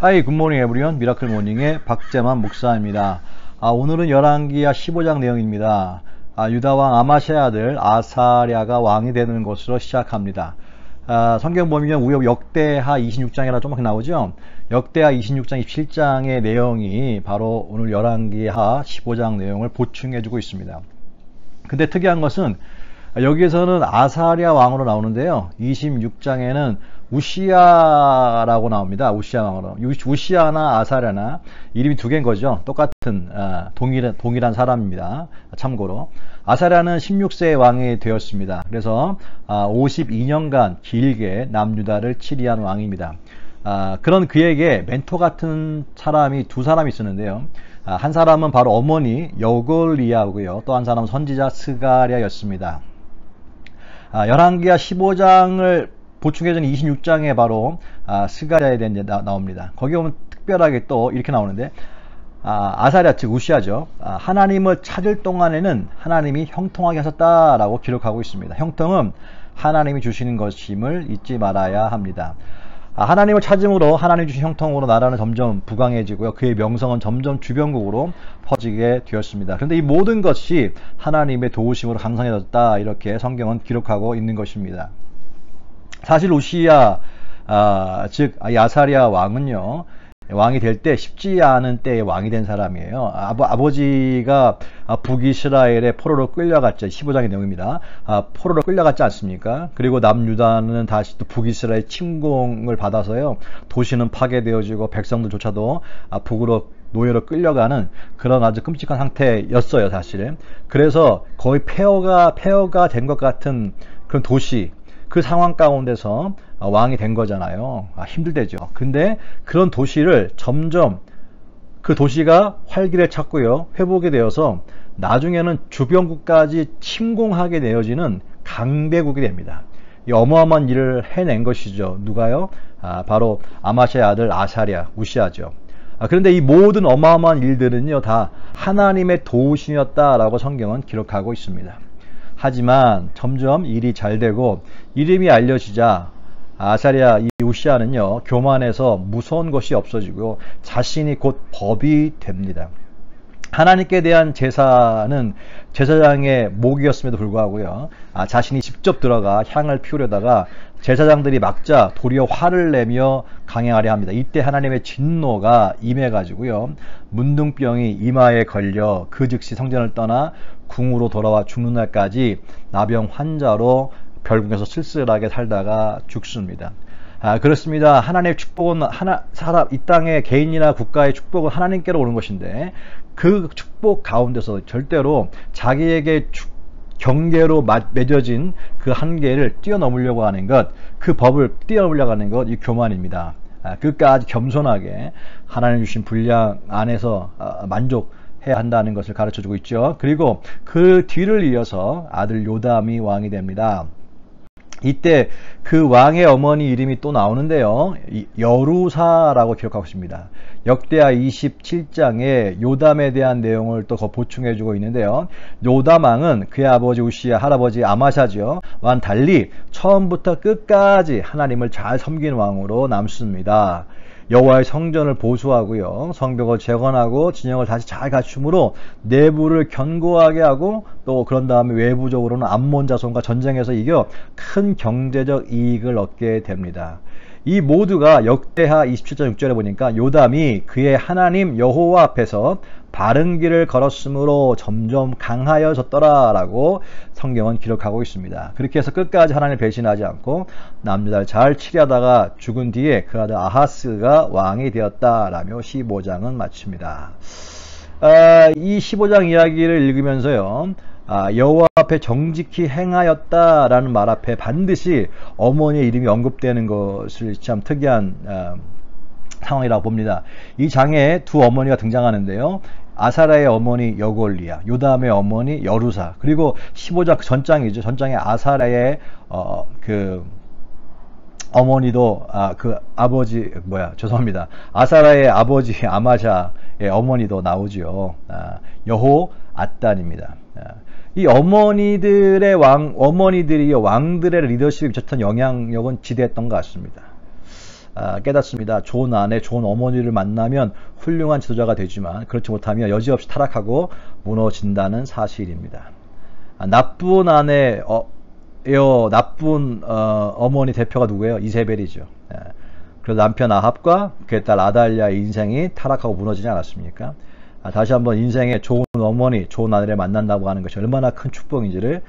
하이 굿모닝 에브리온 미라클 모닝의 박재만 목사입니다. 오늘은 열왕기하 15장 내용입니다. 유다왕 아마샤의 아들 아사랴가 왕이 되는 것으로 시작합니다. 성경 보면 우역 역대하 26장이라 조금씩 나오죠. 역대하 26장 27장의 내용이 바로 오늘 열왕기하 15장 내용을 보충해주고 있습니다. 근데 특이한 것은 여기에서는 아사랴 왕으로 나오는데요. 26장에는 우시야라고 나옵니다. 우시야 왕으로. 우시야나 아사랴나 이름이 두 개인 거죠. 똑같은 동일한 사람입니다. 참고로 아사랴는 16세의 왕이 되었습니다. 그래서 52년간 길게 남유다를 치리한 왕입니다. 그런 그에게 멘토 같은 사람이 두 사람이 있었는데요. 한 사람은 바로 어머니 여골리아고요. 또 한 사람은 선지자 스가랴였습니다. 열왕기하 15장을 보충해준 26장에 바로 스가랴에 대한 나옵니다. 거기 보면 특별하게 또 이렇게 나오는데 아사랴 즉 우시야죠. 하나님을 찾을 동안에는 하나님이 형통하게 하셨다라고 기록하고 있습니다. 형통은 하나님이 주시는 것임을 잊지 말아야 합니다. 하나님을 찾음으로 하나님 주신 형통으로 나라는 점점 부강해지고요. 그의 명성은 점점 주변국으로 퍼지게 되었습니다. 그런데 이 모든 것이 하나님의 도우심으로 강성해졌다 이렇게 성경은 기록하고 있는 것입니다. 사실 우시야 즉 아사랴 왕은요 왕이 될 때 쉽지 않은 때에 왕이 된 사람이에요. 아버지가 북이스라엘의 포로로 끌려갔죠. 15장의 내용입니다. 포로로 끌려갔지 않습니까? 그리고 남유다는 다시 또 북이스라엘 침공을 받아서요. 도시는 파괴되어지고 백성들조차도 북으로 노예로 끌려가는 그런 아주 끔찍한 상태였어요. 사실은. 그래서 거의 폐허가 된 것 같은 그런 도시 그 상황 가운데서 왕이 된 거잖아요. 힘들대죠. 근데 그런 도시를 점점 그 도시가 활기를 찾고요. 회복이 되어서 나중에는 주변국까지 침공하게 되어지는 강대국이 됩니다. 이 어마어마한 일을 해낸 것이죠. 누가요? 바로 아마샤의 아들 아사랴, 우시야죠. 그런데 이 모든 어마어마한 일들은요. 다 하나님의 도우심이었다라고 성경은 기록하고 있습니다. 하지만 점점 일이 잘 되고 이름이 알려지자 아사랴 이 우시야는요 교만해서 무서운 것이 없어지고 자신이 곧 법이 됩니다. 하나님께 대한 제사는 제사장의 목이었음에도 불구하고요 자신이 직접 들어가 향을 피우려다가 제사장들이 막자 도리어 화를 내며 강행하려 합니다. 이때 하나님의 진노가 임해가지고요 문둥병이 이마에 걸려 그 즉시 성전을 떠나 궁으로 돌아와 죽는 날까지 나병 환자로 별궁에서 쓸쓸하게 살다가 죽습니다. 그렇습니다. 하나님의 축복은 이 땅의 개인이나 국가의 축복은 하나님께로 오는 것인데 그 축복 가운데서 절대로 자기에게 경계로 맺어진 그 한계를 뛰어넘으려고 하는 것, 그 법을 뛰어넘으려고 하는 것, 이 교만입니다. 끝까지 겸손하게 하나님 주신 분량 안에서 만족해야 한다는 것을 가르쳐주고 있죠. 그리고 그 뒤를 이어서 아들 요담이 왕이 됩니다. 이때 그 왕의 어머니 이름이 또 나오는데요. 여루사라고 기록하고 있습니다. 역대하 27장에 요담에 대한 내용을 또 보충해주고 있는데요. 요담 왕은 그의 아버지 우시야, 할아버지 아마샤죠. 와는 달리 처음부터 끝까지 하나님을 잘 섬기는 왕으로 남습니다. 여호와의 성전을 보수하고요. 성벽을 재건하고 진영을 다시 잘 갖춤으로 내부를 견고하게 하고 또 그런 다음에 외부적으로는 암몬 자손과 전쟁에서 이겨 큰 경제적 이익을 얻게 됩니다. 이 모두가 역대하 27장 6절에 보니까 요담이 그의 하나님 여호와 앞에서 바른 길을 걸었으므로 점점 강하여졌더라 라고 성경은 기록하고 있습니다. 그렇게 해서 끝까지 하나님을 배신하지 않고 남유다를 잘 치려다가 죽은 뒤에 그 아들 아하스가 왕이 되었다라며 15장은 마칩니다. 이 15장 이야기를 읽으면서요. 여호와 앞에 정직히 행하였다라는 말 앞에 반드시 어머니의 이름이 언급되는 것을 참 특이한 상황이라고 봅니다. 이 장에 두 어머니가 등장하는데요. 아사랴의 어머니 여골리아, 요담의 어머니 여루사, 그리고 15장 전장이죠. 전장에 아사랴의 어머니도 아사랴의 아버지 아마샤의 어머니도 나오죠. 여호 아단입니다. 이 어머니들이 왕들의 리더십에 미쳤던 영향력은 지대했던 것 같습니다. 깨닫습니다. 좋은 아내, 좋은 어머니를 만나면 훌륭한 지도자가 되지만 그렇지 못하면 여지없이 타락하고 무너진다는 사실입니다. 나쁜 아내, 나쁜 어머니 대표가 누구예요? 이세벨이죠. 그래서 남편 아합과 그의 딸 아달랴의 인생이 타락하고 무너지지 않았습니까? 다시 한번 인생에 좋은 어머니, 좋은 아내를 만난다고 하는 것이 얼마나 큰 축복인지를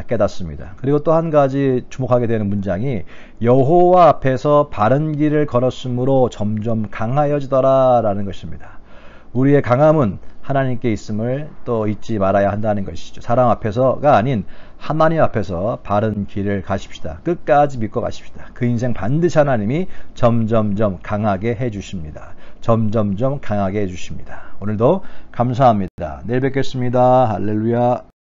깨닫습니다. 그리고 또 한 가지 주목하게 되는 문장이 여호와 앞에서 바른 길을 걸었으므로 점점 강하여지더라 라는 것입니다. 우리의 강함은 하나님께 있음을 또 잊지 말아야 한다는 것이죠. 사람 앞에서가 아닌 하나님 앞에서 바른 길을 가십시다. 끝까지 믿고 가십시다. 그 인생 반드시 하나님이 점점점 강하게 해주십니다. 점점점 강하게 해주십니다. 오늘도 감사합니다. 내일 뵙겠습니다. 할렐루야.